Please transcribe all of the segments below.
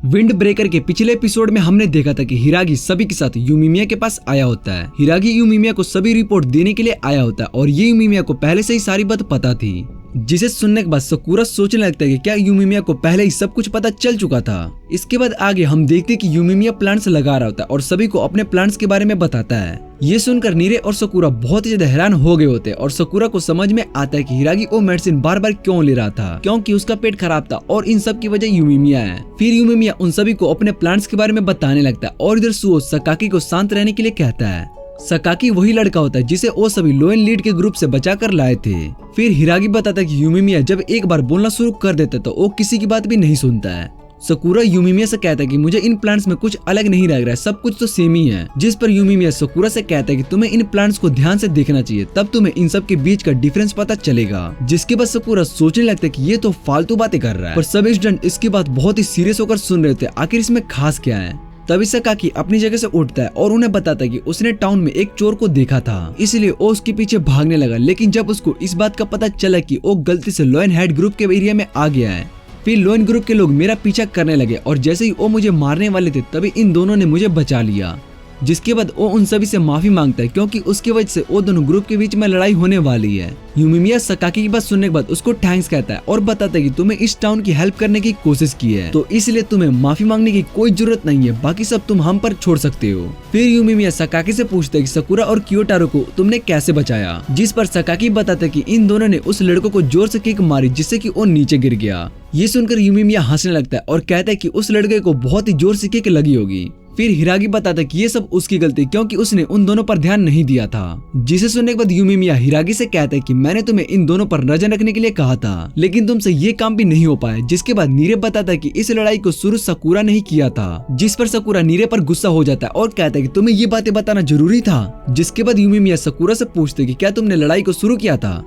Wind breaker के पिछले episode में हमने देखा था कि हिरागी सभी के साथ यूमिमिया के पास आया होता है। हिरागी यूमिमिया को सभी रिपोर्ट देने के लिए आया होता है और ये यूमिमिया को पहले से ही सारी बात पता थी, जिसे सुनने के बाद साकुरा सोचने लगता है कि क्या यूमिमिया को पहले ही सब कुछ पता चल चुका था। इसके बाद आगे हम देखते हैं कि यूमिमिया प्लांट्स लगा रहा होता है और सभी को अपने प्लांट्स के बारे में बताता है। ये सुनकर नीरे और साकुरा बहुत ही ज्यादा हैरान हो गए होते हैं और साकुरा को समझ में आता है कि हिरागी वो मेडिसिन बार बार क्यों ले रहा था, क्योंकि उसका पेट खराब था और इन सब की वजह यूमिमिया है। फिर यूमिमिया उन सभी को अपने प्लांट्स के बारे में बताने लगता है और इधर सुओ सकाकी को शांत रहने के लिए कहता है। सकाकी वही लड़का होता है जिसे वो सभी लोएन लीड के ग्रुप से बचाकर लाए थे। फिर हिरागी बताता है कि यूमिमिया जब एक बार बोलना शुरू कर देता तो वो किसी की बात भी नहीं सुनता है। साकुरा यूमिमिया से कहता है कि मुझे इन प्लांट्स में कुछ अलग नहीं लग रहा है, सब कुछ तो सेम ही है। जिस पर यूमिमिया साकुरा से कहता है कि तुम्हें इन प्लांट्स को ध्यान से देखना चाहिए, तब तुम्हें इन सब के बीच का डिफरेंस पता चलेगा। जिसके बाद साकुरा सोचने लगता है कि ये तो फालतू बातें कर रहा है, पर सब स्टूडेंट इसकी बात बहुत ही सीरियस होकर सुन रहे थे, आखिर इसमें खास क्या है। तभी सकाकी अपनी जगह से उठता है और उन्हें बताता है कि उसने टाउन में एक चोर को देखा था, इसलिए वो उसके पीछे भागने लगा। लेकिन जब उसको इस बात का पता चला कि वो गलती से लोएन हेड ग्रुप के एरिया में आ गया है, फिर लोएन ग्रुप के लोग मेरा पीछा करने लगे और जैसे ही वो मुझे मारने वाले थे तभी इन दोनों ने मुझे बचा लिया। जिसके बाद वो उन सभी से माफी मांगता है क्योंकि उसकी वजह से वो दोनों ग्रुप के बीच में लड़ाई होने वाली है। यूमिमिया सकाकी की बात सुनने के बाद उसको थैंक्स कहता है और बताता है कि तुम्हें इस टाउन की हेल्प करने की कोशिश की है, तो इसलिए तुम्हें माफी मांगने की कोई जरूरत नहीं है, बाकी सब तुम हम पर छोड़ सकते हो। फिर यूमिमिया सकाकी से पूछता है कि साकुरा और क्योटारो को तुमने कैसे बचाया, जिस पर सकाकी बताता है कि इन दोनों ने उस लड़कों को जोर से किक मारी जिससे कि वो नीचे गिर गया। ये सुनकर यूमिमिया हंसने लगता है और कहता है कि उस लड़के को बहुत ही जोर से किक लगी होगी। फिर हिरागी बताता है कि ये सब उसकी गलती क्योंकि उसने उन दोनों पर ध्यान नहीं दिया था। जिसे सुनने के बाद यूमिमिया हिरागी से कहता है कि मैंने तुम्हें इन दोनों पर नजर रखने के लिए कहा था, लेकिन तुमसे ये काम भी नहीं हो पाया। जिसके बाद नीरे बताता है कि इस लड़ाई को शुरू साकुरा नहीं किया था, जिस पर साकुरा नीरे पर गुस्सा हो जाता है और कहता है कि तुम्हें ये बातें बताना जरूरी था। जिसके बाद यूमिमिया साकुरा से पूछते कि क्या तुमने लड़ाई को शुरू किया था।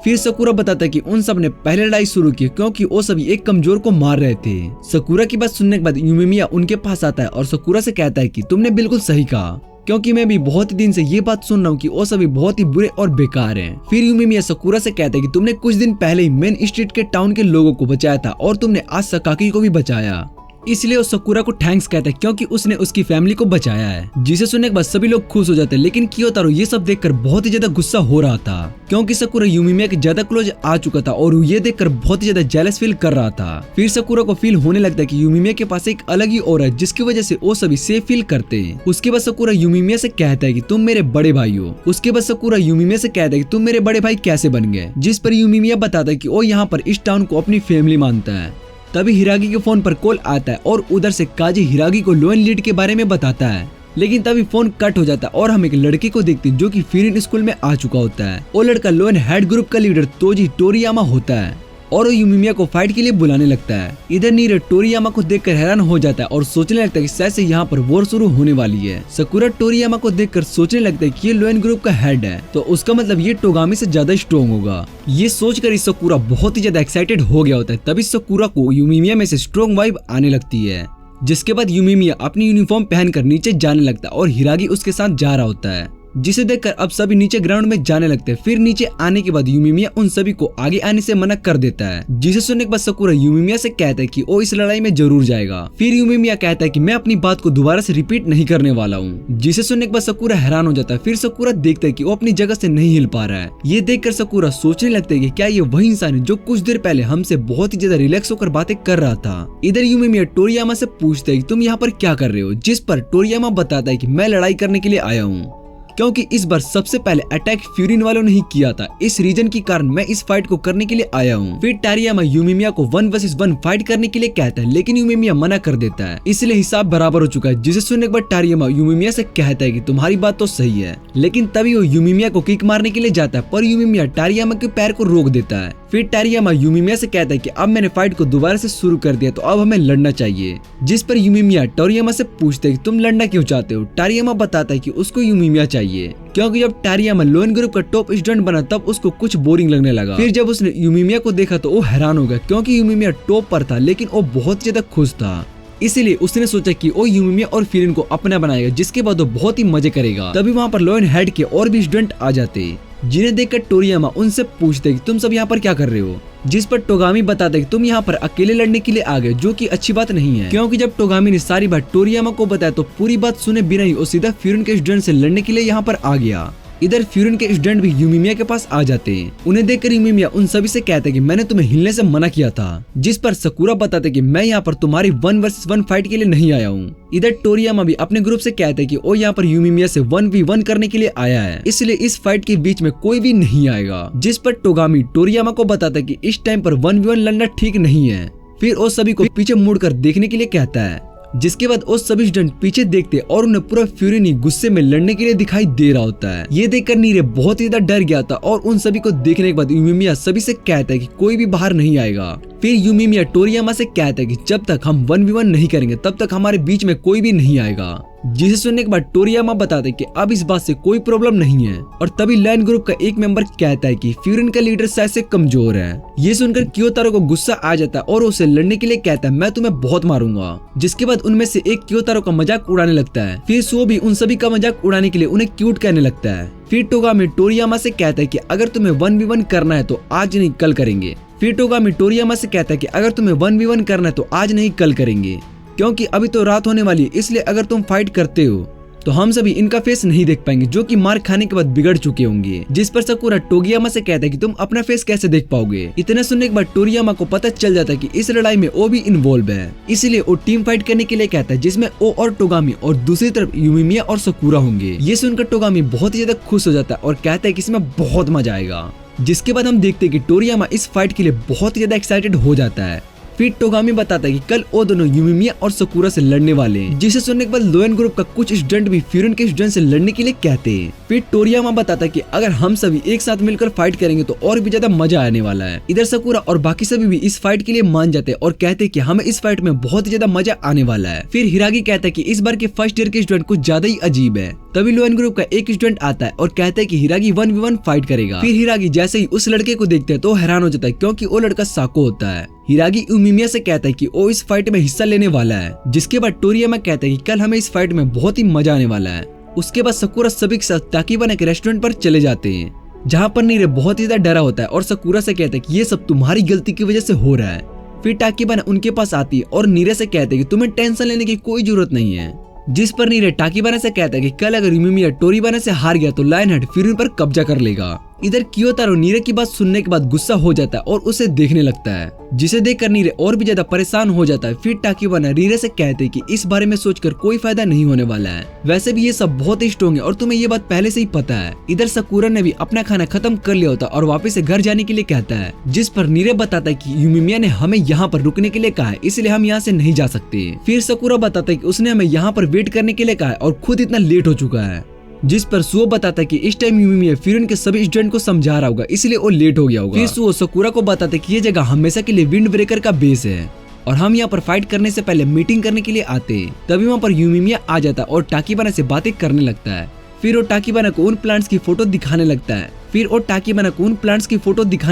फिर साकुरा बताता है कि उन सब ने पहले लड़ाई शुरू की क्योंकि वो सभी एक कमजोर को मार रहे थे। साकुरा की बात सुनने के बाद यूमिमिया उनके पास आता है और साकुरा से कहता है कि तुमने बिल्कुल सही कहा, क्योंकि मैं भी बहुत ही दिन से ये बात सुन रहा हूँ कि वो सभी बहुत ही बुरे और बेकार हैं। फिर यूमिमिया साकुरा से कहता है कि तुमने कुछ दिन पहले ही मेन स्ट्रीट के टाउन के लोगों को बचाया था और तुमने आज सकाकी को भी बचाया, इसलिए वो साकुरा को थैंक्स कहता है क्योंकि उसने उसकी फैमिली को बचाया है। जिसे सुनने के बाद सभी लोग खुश हो जाते हैं, लेकिन क्योटारो ये सब देखकर बहुत ही ज्यादा गुस्सा हो रहा था क्योंकि साकुरा यूमिमिया के ज्यादा क्लोज आ चुका था और ये देखकर बहुत ही ज्यादा जेलस फील कर रहा था। फिर साकुरा को फील होने लगता है कि यूमिमिया के पास एक अलग ही और है जिसकी वजह से वो सभी सेफ फील करते हैं। उसके बाद साकुरा यूमिमिया से कहता है कि तुम मेरे बड़े भाई हो। उसके बाद साकुरा यूमिमिया से कहता है कि तुम मेरे बड़े भाई कैसे बन गए, जिस पर यूमिमिया बताता है कि वो यहाँ पर इस टाउन को अपनी फैमिली मानता है। तभी हिरागी के फोन पर कॉल आता है और उधर से काजी हिरागी को लोएन लीड के बारे में बताता है, लेकिन तभी फोन कट हो जाता है और हम एक लड़के को देखते हैं जो कि फिरिन स्कूल में आ चुका होता है। वो लड़का लोएन हेड ग्रुप का लीडर तोजी टोरियामा होता है और वो यूमिमिया को फाइट के लिए बुलाने लगता है। इधर नीरे टोरियामा को देखकर हैरान हो जाता है और सोचने लगता है कि शायद से यहाँ पर वॉर शुरू होने वाली है। साकुरा टोरियामा को देखकर सोचने लगता है कि ये लोएन ग्रुप का हेड है, तो उसका मतलब ये टोगामी से ज्यादा स्ट्रॉन्ग होगा। ये सोचकर साकुरा बहुत ही ज्यादा एक्साइटेड हो गया होता है। तभी साकुरा को यूमिमिया में से स्ट्रॉन्ग वाइब आने लगती है। जिसके बाद यूमिमिया अपनी यूनिफॉर्म पहनकर नीचे जाने लगता है और हिरागी उसके साथ जा रहा होता है, जिसे देखकर अब सभी नीचे ग्राउंड में जाने लगते हैं। फिर नीचे आने के बाद यूमिमिया उन सभी को आगे आने से मना कर देता है। जिसे सुनने के बाद साकुरा यूमिमिया से कहता है कि वो इस लड़ाई में जरूर जाएगा। फिर यूमिमिया कहता है कि मैं अपनी बात को दोबारा से रिपीट नहीं करने वाला हूँ। जिसे सुनने के बाद साकुरा हैरान हो जाता है। फिर साकुरा देखता है कि वो अपनी जगह से नहीं हिल पा रहा है। ये देखकर साकुरा सोचने लगता है कि क्या ये वही इंसान है जो कुछ देर पहले हमसे बहुत ही ज्यादा रिलैक्स होकर बातें कर रहा था। इधर यूमिमिया टोरियामा से पूछता है कि तुम यहाँ पर क्या कर रहे हो, जिस पर टोरियामा बताता है कि मैं लड़ाई करने के लिए आया हूँ, क्योंकि इस बार सबसे पहले अटैक फ्यूरिन वालों ने ही किया था। इस रीजन के कारण मैं इस फाइट को करने के लिए आया हूँ। फिर टोरियामा यूमिमिया को 1 वर्सेस 1 फाइट करने के लिए कहता है, लेकिन यूमिमिया मना कर देता है, इसलिए हिसाब बराबर हो चुका है। जिसे सुनने के बाद टोरियामा यूमिमिया से कहता है कि तुम्हारी बात तो सही है, लेकिन तभी वो यूमिमिया को किक मारने के लिए जाता है, पर यूमिमिया टोरियामा के पैर को रोक देता है। फिर टोरियामा यूमिमिया से कहता है कि अब मैंने फाइट को दोबारा से शुरू कर दिया, तो अब हमें लड़ना चाहिए। जिस पर यूमिमिया टोरियामा से पूछते है कि तुम लड़ना क्यों चाहते हो। टोरियामा बताता है कि उसको यूमिमिया चाहिए, क्योंकि जब टोरियामा लोएन ग्रुप का टॉप स्टूडेंट बना तब उसको कुछ बोरिंग लगने लगा। फिर जब उसने यूमिमिया को देखा तो वो हैरान हो गया, क्योंकि यूमिमिया टॉप पर था, लेकिन वो बहुत ज्यादा खुश था। इसीलिए उसने सोचा कि वो यूमिमिया और फिरिन को अपना बनाएगा, जिसके बाद वो बहुत ही मजे करेगा। तभी वहाँ पर लोएन हेड के और भी स्टूडेंट आ जाते। जिन्हें देखकर टोरियामा उनसे पूछते कि तुम सब यहाँ पर क्या कर रहे हो, जिस पर टोगामी बताते कि तुम यहाँ पर अकेले लड़ने के लिए आ गए, जो कि अच्छी बात नहीं है, क्योंकि जब टोगामी ने सारी बात टोरियामा को बताया तो पूरी बात सुने बिना ही वो सीधा फ्यूरिन के स्टूडेंट से लड़ने के लिए यहाँ पर आ गया। इधर फ्यूरिन के स्टूडेंट भी यूमिमिया के पास आ जाते हैं। उन्हें देखकर यूमिमिया उन सभी से कहते हैं कि मैंने तुम्हें हिलने से मना किया था, जिस पर सकुरा बताते कि मैं यहाँ पर तुम्हारी 1 वर्सेस 1 फाइट के लिए नहीं आया हूँ। इधर टोरियामा भी अपने ग्रुप से कहते हैं कि वो यहाँ पर यूमिमिया से 1v1 करने के लिए आया है, इसलिए इस फाइट के बीच में कोई भी नहीं आएगा। जिस पर टोगामी टोरियामा को बताता है कि इस टाइम पर 1v1 लड़ना ठीक नहीं है। फिर वो सभी को पीछे मुड़कर देखने के लिए कहता है, जिसके बाद वो सभी स्टूडेंट पीछे देखते और उन्हें पूरा फ्यूरिन ही गुस्से में लड़ने के लिए दिखाई दे रहा होता है। ये देखकर नीरे बहुत ही ज्यादा डर गया था और उन सभी को देखने के बाद यूमिमिया सभी से कहता है कि कोई भी बाहर नहीं आएगा। फिर यूमिमिया टोरियामा से कहता है कि जब तक हम 1v1 नहीं करेंगे तब तक हमारे बीच में कोई भी नहीं आएगा। जिसे सुनने के बाद टोरियामा बताते कि अब इस बात से कोई प्रॉब्लम नहीं है। और तभी लाइन ग्रुप का एक मेंबर कहता है कि फ्यूरिन का लीडर शायद से कमजोर है। ये सुनकर क्योतारो को गुस्सा आ जाता है और उसे लड़ने के लिए कहता है मैं तुम्हें बहुत मारूंगा। जिसके बाद उनमें से एक क्योतारो का मजाक उड़ाने लगता है। फिर सो भी उन सभी का मजाक उड़ाने के लिए उन्हें क्यूट कहने लगता है। फिर टोगामी टोरियामा से कहता है कि अगर तुम्हें 1v1 करना है तो आज नहीं कल करेंगे। फिर टोगामी टोरियामा से कहता है कि अगर तुम्हें 1v1 करना है तो आज नहीं कल करेंगे, क्योंकि अभी तो रात होने वाली है, इसलिए अगर तुम फाइट करते हो तो हम सभी इनका फेस नहीं देख पाएंगे, जो कि मार खाने के बाद बिगड़ चुके होंगे। जिस पर सकुरा टोगियामा से कहता है कि तुम अपना फेस कैसे देख पाओगे। इतना सुनने के बाद टोरियामा को पता चल जाता है कि इस लड़ाई में वो भी इन्वॉल्व है, इसलिए वो टीम फाइट करने के लिए कहता है, जिसमें ओ और टोगामी और दूसरी तरफ यूमिमिया और सकुरा होंगे। ये सुनकर टोगामी बहुत ही ज्यादा खुश हो जाता है और कहता है कि इसमें बहुत मजा आएगा। जिसके बाद हम देखते हैं कि टोरियामा इस फाइट के लिए बहुत ही ज्यादा एक्साइटेड हो जाता है। फिर टोगामी बताता है कि कल वो दोनों यूमिमिया और सकुरा से लड़ने वाले हैं। जिसे सुनने के बाद लोएन ग्रुप का कुछ स्टूडेंट भी फ्यूरिन के स्टूडेंट से लड़ने के लिए कहते हैं। फिर टोरियामा बताता है कि अगर हम सभी एक साथ मिलकर फाइट करेंगे तो और भी ज्यादा मजा आने वाला है। इधर सकुरा और बाकी सभी भी इस फाइट के लिए मान जाते हैं और कहते हैं कि हमें इस फाइट में बहुत ही ज्यादा मजा आने वाला है। फिर हिरागी कहता है कि इस बार के फर्स्ट ईयर के स्टूडेंट कुछ ज्यादा ही अजीब है। तभी लोएन ग्रुप का एक स्टूडेंट आता है और कहता है कि हिरागी 1v1 फाइट करेगा। फिर हिरागी जैसे ही उस लड़के को देखते हैं तो हैरान हो जाता है, क्योंकि वो लड़का साको होता है। हिरागी यूमिमिया से कहता है कि वो इस फाइट में हिस्सा लेने वाला है। जिसके बाद टोरियामा कहता है कि कल हमें इस फाइट में बहुत ही मजा आने वाला है। उसके बाद सकुरा सभी के साथ ताकीबाना के रेस्टोरेंट पर चले जाते हैं, जहाँ पर नीरे बहुत ही ज्यादा डरा होता है और सकुरा से कहता है कि ये सब तुम्हारी गलती की वजह से हो रहा है। फिर ताकीबाना उनके पास आती है और नीरे से कहते हैं कि तुम्हें टेंशन लेने की कोई जरूरत नहीं है। जिस पर नीरे ताकीबाना से कहता है कि कल अगर यूमिमिया टोरिबाना से हार गया तो लायनहार्ट फ्यूरिन पर कब्जा कर लेगा। इधर क्योतारो नीरे की बात सुनने के बाद गुस्सा हो जाता है और उसे देखने लगता है, जिसे देखकर नीरे और भी ज्यादा परेशान हो जाता है। फिर ताकीबाना नीरे से कहते हैं कि इस बारे में सोचकर कोई फायदा नहीं होने वाला है, वैसे भी ये सब बहुत ही स्ट्रॉन्ग है और तुम्हें ये बात पहले से ही पता है। इधर सकुरा ने भी अपना खाना खत्म कर लिया होता और वापस से घर जाने के लिए कहता है। जिस पर नीरे बताता है कि यूमिमिया ने हमें यहाँ पर रुकने के लिए कहा है, इसलिए हम यहाँ से नहीं जा सकते। फिर सकुरा बताता है कि उसने हमें यहाँ पर वेट करने के लिए कहा है और खुद इतना लेट हो चुका है। जिस पर सुओ बताता है कि इस टाइम यूमिमिया फ्यूरिन के सभी स्टूडेंट को समझा रहा होगा, इसलिए वो लेट हो गया होगा। फिर सुओ सकुरा को बताता है कि ये जगह हमेशा के लिए विंड ब्रेकर का बेस है और हम यहाँ पर फाइट करने से पहले मीटिंग करने के लिए आते हैं। तभी वहाँ पर यूमिमिया आ जाता है और ताकीबाना से बातें करने लगता है। फिर वो ताकीबाना को उन प्लांट्स की फोटो दिखाने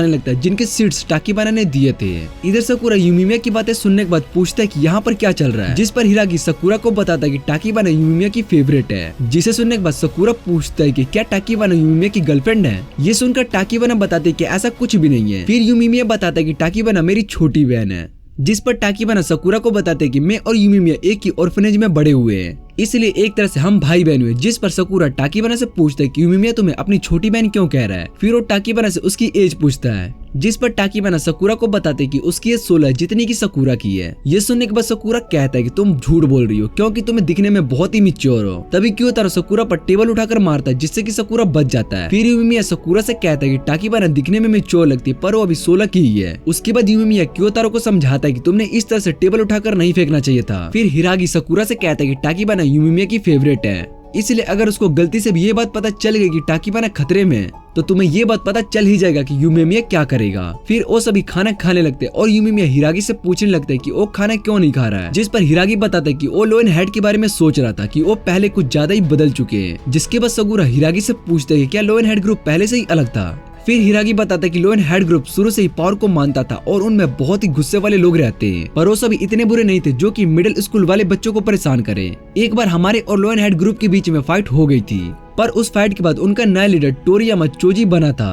लगता है। जिनके सीड्स ताकीबाना ने दिए थे। इधर सकुरा यूमिमिया की बातें सुनने के बाद पूछता है कि यहाँ पर क्या चल रहा है। जिस पर हिरागी सकुरा को बताता है कि ताकीबाना यूमिमिया की फेवरेट है। जिसे सुनने के बाद सकुरा पूछता है कि क्या ताकीबाना यूमिमिया की गर्लफ्रेंड है। ये सुनकर ताकीबाना बताते कि ऐसा कुछ भी नहीं है। फिर यूमिमिया बताता है कि ताकीबाना मेरी छोटी बहन है। जिस पर ताकीबाना सकुरा को बताते कि मैं और यूमिमिया एक ही ऑर्फनेज में बड़े हुए हैं, इसलिए एक तरह से हम भाई बहन हुए। जिस पर सकुरा ताकीबाना से पूछता है कि यूमिमिया तुम्हें अपनी छोटी बहन क्यों कह रहा है। फिर वो ताकीबाना से उसकी एज पूछता है। जिस पर ताकीबाना सकुरा को बताते कि उसकी एज 16 जितनी की सकुरा की है। ये सुनने के बाद सकुरा कहता है कि तुम झूठ बोल रही हो, क्योंकि तुम्हें दिखने में बहुत ही मिच्योर हो। तभी क्योतारो सकुरा पर टेबल उठाकर मारता है, जिससे कि सकुरा बच जाता है। फिर यूमिमिया सकुरा से कहता है कि ताकीबाना दिखने में मिच्योर लगती है, पर वो अभी 16 की ही है। उसके बाद यूमिमिया क्योतारो को समझाता है कि तुमने इस तरह से टेबल उठाकर नहीं फेंकना चाहिए था। फिर हिरागी सकुरा से कहता है कि ताकीबाना यूमिमिया की फेवरेट है, इसलिए अगर उसको गलती से भी ये बात पता चल गई कि ताकीबाना खतरे में, तो तुम्हें ये बात पता चल ही जाएगा कि यूमिमिया क्या करेगा। फिर वो सभी खाना खाने लगते और यूमिमिया हिरागी से पूछने लगते हैं कि वो खाना क्यों नहीं खा रहा है। जिस पर हिरागी बताता है कि वो लोएन हेड के बारे में सोच रहा था कि वो पहले कुछ ज्यादा ही बदल चुके हैं। जिसके बाद सकुरा हिरागी से पूछते हैं कि क्या लोएन हेड ग्रुप पहले से ही अलग था। फिर हिरागी बताता है कि लोएन हेड ग्रुप शुरू से ही पावर को मानता था और उनमें बहुत ही गुस्से वाले लोग रहते हैं, पर वो सभी इतने बुरे नहीं थे जो कि मिडिल स्कूल वाले बच्चों को परेशान करे। एक बार हमारे और लोएन हेड ग्रुप के बीच में फाइट हो गई थी, पर उस फाइट के बाद उनका नया लीडर टोरियामा चोजी बना था।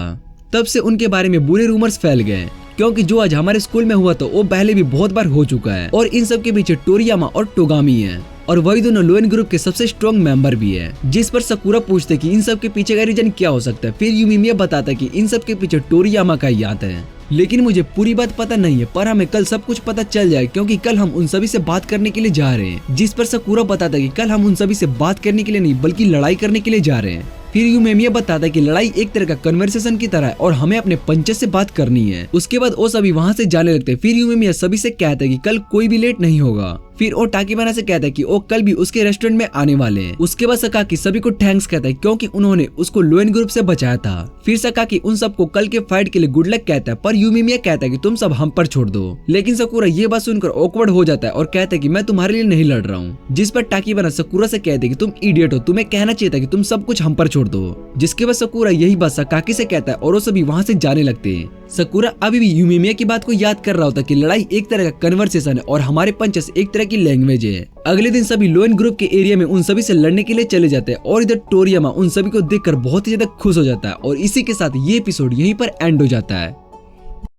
तब से उनके बारे में बुरे रूमर्स फैल गए, क्योंकि जो आज हमारे स्कूल में हुआ तो वो पहले भी बहुत बार हो चुका है और इन सब के पीछे टोरियामा और टोगामी है और वही दोनों लोएन ग्रुप के सबसे स्ट्रॉन्ग मेंबर भी है। जिस पर साकुरा पूछते कि इन सब के पीछे का रीजन क्या हो सकता है। फिर यूमिमिया बताता कि इन सब के पीछे टोरियामा का ही हाथ है, लेकिन मुझे पूरी बात पता नहीं है, पर हमें कल सब कुछ पता चल जाए क्योंकि कल हम उन सभी से बात करने के लिए जा रहे हैं। जिस पर साकुरा बताता कि कल हम उन सभी से बात करने के लिए नहीं बल्कि लड़ाई करने के लिए जा रहे हैं। फिर यूमिमिया बताता है कि लड़ाई एक तरह का कन्वर्सेशन की तरह है और हमें अपने पंचेस से बात करनी है। उसके बाद वो सभी वहाँ से जाने लगते हैं। फिर यूमिमिया सभी से कहता है कि कल कोई भी लेट नहीं होगा। फिर वो टाकीबाना से कहता है कि वो कल भी उसके रेस्टोरेंट में आने वाले हैं। उसके बाद सकाकी सभी को थैंक्स कहता है क्योंकि उन्होंने उसको लोएन ग्रुप से बचाया था। फिर सकाकी उन सबको कल के फाइट के लिए गुड लक कहता है, पर यूमिमिया कहता है कि तुम सब हम पर छोड़ दो। लेकिन साकुरा ये बात सुनकर ऑकवर्ड हो जाता है और कहता है कि मैं तुम्हारे लिए नहीं लड़ रहा हूँ। जिस पर टाकीबाना साकुरा से कहते हैं कि तुम इडियट हो, तुम्हें कहना चाहिए था कि तुम सब कुछ हम पर छोड़ दो। जिसके बाद साकुरा यही बात सकाकी से कहता है और वो सभी वहाँ से जाने लगते हैं। साकुरा अभी भी यूमिमिया की बात को याद कर रहा होता कि लड़ाई एक तरह का कन्वर्सेशन है और हमारे पंचेस एक तरह की लैंग्वेज है। अगले दिन सभी लोएन ग्रुप के एरिया में उन सभी से लड़ने के लिए चले जाते हैं और इधर टोरियामा उन सभी को देखकर बहुत ही ज्यादा खुश हो जाता है और इसी के साथ ये एपिसोड यहीं पर एंड हो जाता है।